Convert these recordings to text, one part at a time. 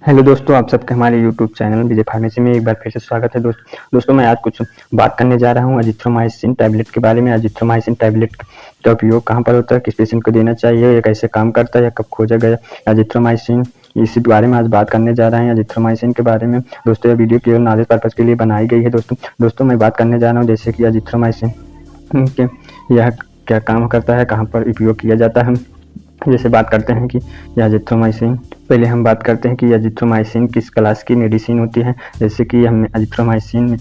Hello दोस्तों, आप सबका हमारे यूट्यूब चैनल विजय फार्मेसी में एक बार फिर से स्वागत है। दोस्तों मैं आज कुछ बात करने जा रहा हूँ अजिथ्रोमाइसिन टैबलेट के बारे में। अजिथ्रोमाइसिन टैबलेट का उपयोग कहाँ पर होता है, किस पेशेंट को देना चाहिए, ये कैसे काम करता है या कब खोजा गया अजिथ्रोमाइसिन, इसी बारे में आज बात करने जा रहे हैं अजिथ्रोमाइसिन के बारे में। दोस्तों यह वीडियो केवल नॉलेज पर्पज़ के लिए बनाई गई है। दोस्तों मैं बात करने जा रहा हूँ जैसे कि अजिथ्रोमाइसिन के यह क्या काम करता है, कहाँ पर उपयोग किया जाता है। जैसे बात करते हैं कि यह अजिथ्रोमाइसिन, पहले हम बात करते हैं कि अजिथ्रोमाइसिन किस क्लास की मेडिसिन होती है। जैसे कि हम azithromycin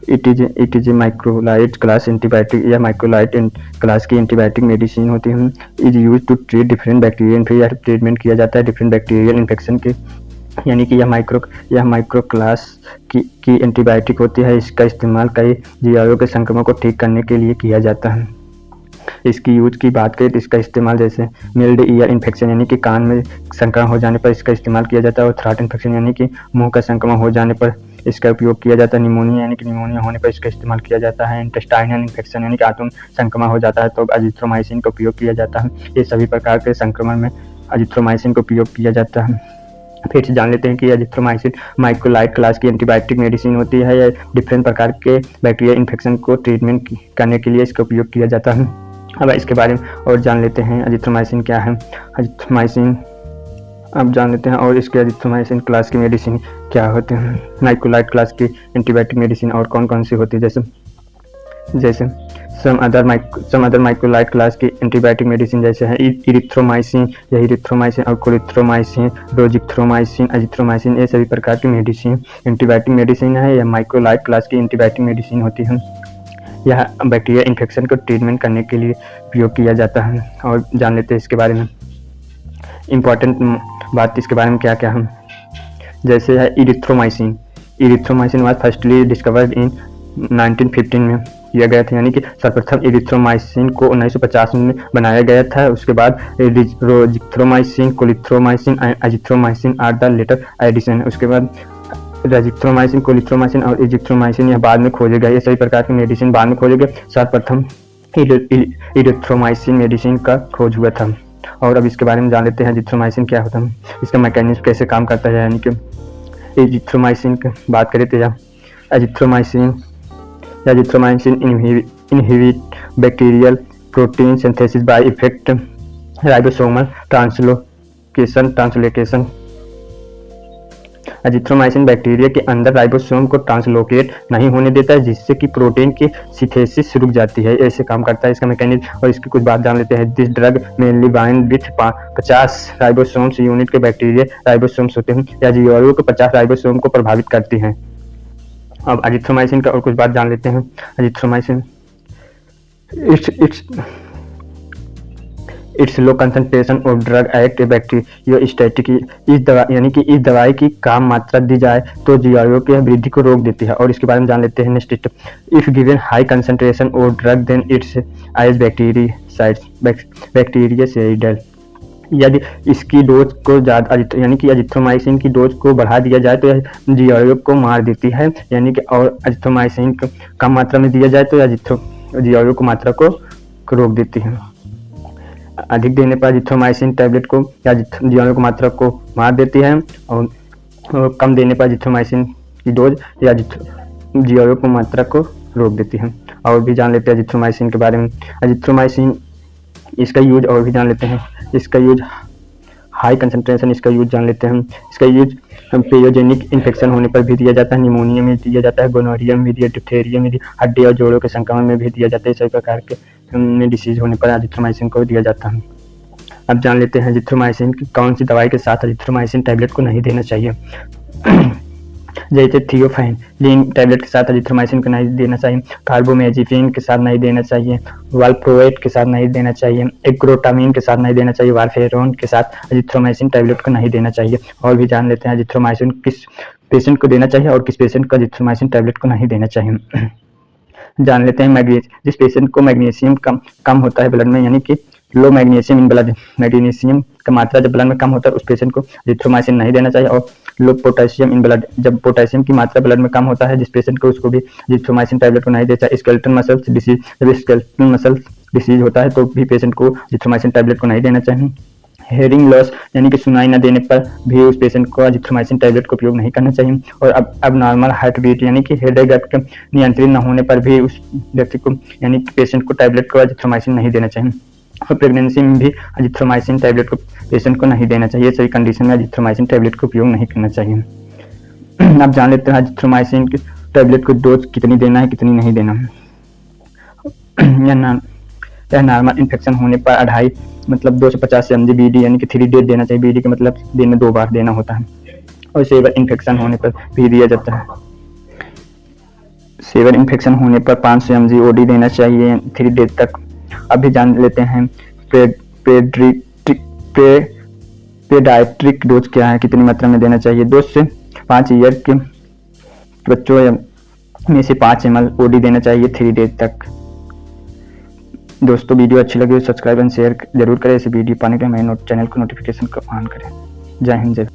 it is a macrolide class antibiotic या माइक्रोलाइड क्लास की एंटीबायोटिक मेडिसिन होती है। Is use to treat different bacterial, फिर यह ट्रीटमेंट किया जाता है डिफरेंट बैक्टीरियल इन्फेक्शन के, यानी कि यह माइक्रो क्लास की एंटीबायोटिक होती है। इसका इस्तेमाल कई जीवाणुओं के संक्रमण को ठीक करने के लिए किया जाता है। इसकी यूज की बात करें तो इसका इस्तेमाल जैसे मिल्ड ईयर इन्फेक्शन यानी कि कान में संक्रमण हो जाने पर इसका इस्तेमाल किया जाता है, और थ्रोट इन्फेक्शन यानी कि मुंह का संक्रमण हो जाने पर इसका उपयोग किया जाता है। निमोनिया यानी कि निमोनिया होने पर इसका इस्तेमाल किया जाता है। इंटेस्टाइनल इन्फेक्शन यानी कि आंतों में संक्रमण हो जाता है तो अजिथ्रोमाइसिन का उपयोग किया जाता है। ये सभी प्रकार के संक्रमण में अजिथ्रोमाइसिन का उपयोग किया जाता है। फिर से जान लेते हैं कि अजिथ्रोमाइसिन माइक्रोलाइड क्लास की एंटीबायोटिक मेडिसिन होती है। यह डिफरेंट प्रकार के बैक्टीरिया इन्फेक्शन को ट्रीटमेंट करने के लिए इसका उपयोग किया जाता है। अब इसके बारे में और जान लेते हैं अजिथ्रोमाइसिन क्या है। अजिथ्रोमाइसिन अब जान लेते हैं और इसके अजिथ्रोमाइसिन क्लास की मेडिसिन क्या होते हैं। माइक्रोलाइड क्लास की एंटीबायोटिक मेडिसिन और कौन कौन सी होती है, जैसे सम अदर माइक्रोलाइड क्लास की एंटीबायोटिक मेडिसिन जैसे है इरिथ्रोमाइसिन या इरिथ्रोमाइसिन और क्लोरिथ्रोमाइसिन, रोजिथ्रोमाइसिन, अजिथ्रोमाइसिन, ये सभी प्रकार की मेडिसिन एंटीबायोटिक मेडिसिन है। यह माइक्रोलाइड क्लास की एंटीबायोटिक मेडिसिन होती है। यह बैक्टीरिया इन्फेक्शन को ट्रीटमेंट करने के लिए उपयोग किया जाता है। और जान लेते हैं इसके बारे में इम्पॉर्टेंट बात इसके बारे में क्या क्या है। जैसे है erythromycin was firstly discovered in 1915 में किया गया था, यानी कि सर्वप्रथम इरिथ्रोमाइसिन को 1950 में बनाया गया था। उसके बाद roxithromycin, clarithromycin, azithromycin are the later edition. उसके बाद एजिथ्रोमाइसिन, कोलिथ्रोमाइसिन और एजिथ्रोमाइसिन यह बाद में खोजे गए। ये सभी प्रकार की मेडिसिन बाद में खोजे गए। सर्वप्रथम इरिथ्रोमाइसिन मेडिसिन का खोज हुआ था। और अब इसके बारे में जान लेते हैं एजिथ्रोमाइसिन क्या होता है, इसका मैकेनिज्म कैसे काम करता है। यानी कि एजिथ्रोमाइसिन की बात करें तो azithromycin inhibit bacterial protein synthesis by effect ribosomal translocation. Azithromycin bacteria के अंदर राइबोसोम को ट्रांसलोकेट नहीं होने देता है, जिससे कि प्रोटीन की सिंथेसिस रुक जाती है। ऐसे काम करता है इसका मैकेनिज्म। और इसकी कुछ बात जान लेते हैं। This drug mainly bind with 50 ribosomes unit के बैक्टीरिया राइबोसोम्स होते हैं या जीवाणुओं के 50 राइबोसोम को प्रभावित करती हैं। अब एजिथ्रोमाइसिन का और कुछ बात जान लेते हैं। Azithromycin it's low concentration of drug act bacteriostatic. इस दवा यानी कि इस दवाई की कम मात्रा दी जाए तो जीवाणुओं की वृद्धि को रोक देती है। और इसके बारे में जान लेते हैं next step. If given high concentration of drug then it's as bactericidal. यदि इसकी डोज को ज़्यादा यानी कि अजिथ्रोमाइसिन की डोज को बढ़ा दिया जाए तो यह जीवाणुओं को मार देती है, यानी कि और अजिथ्रोमाइसिन कम मात्रा में दिया जाए तो यह जीवाणुओं की मात्रा को रोक देती है। अधिक देने पर अजिथ्रोमाइसिन टैबलेट को या जीवाणु की मात्रा को मार देती है, और कम देने पर अजिथ्रोमाइसिन की डोज या जीवाणु की मात्रा को रोक देती है। और भी जान लेते हैं अजिथ्रोमाइसिन के बारे में। अजिथ्रोमाइसिन इसका यूज और भी जान लेते हैं। इसका यूज हाई कंसंट्रेशन इसका यूज जान लेते हैं। इसका यूज पेयोजेनिक इन्फेक्शन होने पर भी दिया जाता है, निमोनिया में दिया जाता है, गोनोरिया में दिया, डिप्थेरिया में दिया, हड्डी और जोड़ों के संक्रमण में भी दिया जाता है। सभी प्रकार के डिसीज होने पर अजिथ्रोमाइसिन को दिया जाता है। अब जान लेते हैं अजिथ्रोमाइसिन की कौन सी दवाई के साथ अजिथ्रोमाइसिन टैबलेट को नहीं देना चाहिए। जैसे थियोफाइन टैबलेट के साथ अजिथ्रोमाइसिन को नहीं देना चाहिए, कार्बोमेजिफिन के साथ नहीं देना चाहिए, वाल्प्रोएट के साथ नहीं देना चाहिए, एग्रोटामिन के साथ नहीं देना चाहिए, वारफेरोन के साथ अजिथ्रोमाइसिन टैबलेट को नहीं देना चाहिए। और भी जान लेते हैं अजिथ्रोमाइसिन किस पेशेंट को देना चाहिए और किस पेशेंट को अजिथ्रोमाइसिन टैबलेट को नहीं देना चाहिए। जान लेते हैं जिस पेशेंट को मैग्नीशियम कम होता है ब्लड में, यानी कि लो मैग्नीशियम इन ब्लड, मैग्नीशियम का मात्रा जब ब्लड में कम होता है उस पेशेंट को अजिथ्रोमाइसिन नहीं देना चाहिए। और लो पोटेशियम इन ब्लड, जब पोटेशियम की मात्रा ब्लड में कम होता है जिस पेशेंट को, उसको भी अजिथ्रोमाइसिन टैबलेट को नहीं देना चाहिए। स्केलेटल मसल्स डिसीज, जब स्केलेटल मसल्स डिसीज होता है तो भी पेशेंट को अजिथ्रोमाइसिन टैबलेट को नहीं देना चाहिए। हेयरिंग लॉस यानी कि सुनाई न देने पर भी उस पेशेंट को अजिथ्रोमाइसिन टैबलेट का उपयोग नहीं करना चाहिए। और अब नॉर्मल हार्ट बीट यानी कि हृदय गति नियंत्रित न होने पर भी उस व्यक्ति को यानी कि पेशेंट को टैबलेट को अजिथ्रोमाइसिन नहीं देना चाहिए। और प्रेगनेंसी में भी अजिथ्रोमाइसिन टैबलेट को पेशेंट को नहीं देना चाहिए। सभी कंडीशन में अजिथ्रोमाइसिन टैबलेट का उपयोग नहीं करना चाहिए। अब जान लेते हैं अजिथ्रोमाइसिन की टैबलेट को डोज कितनी देना है, कितनी नहीं देना है। यह नॉर्मल इन्फेक्शन होने पर 2.5 मतलब 250 mg BD यानी कि 3 डेज देना चाहिए। BD का मतलब दिन में 2 बार देना होता है। और सेवर इन्फेक्शन होने पर भी दिया जाता है। सेवर इन्फेक्शन होने पर 500 mg OD देना चाहिए 3 डेज तक। अभी जान लेते हैं पेडियाट्रिक डोज क्या है, कितनी मात्रा में देना चाहिए। 2 से 5 ईयर के बच्चों में से 5 ml OD देना चाहिए 3 डेज तक। दोस्तों वीडियो अच्छी लगी तो सब्सक्राइब एंड शेयर जरूर करें। इसे वीडियो पाने के लिए मेरे चैनल को नोटिफिकेशन को ऑन करें। जय हिंद, जय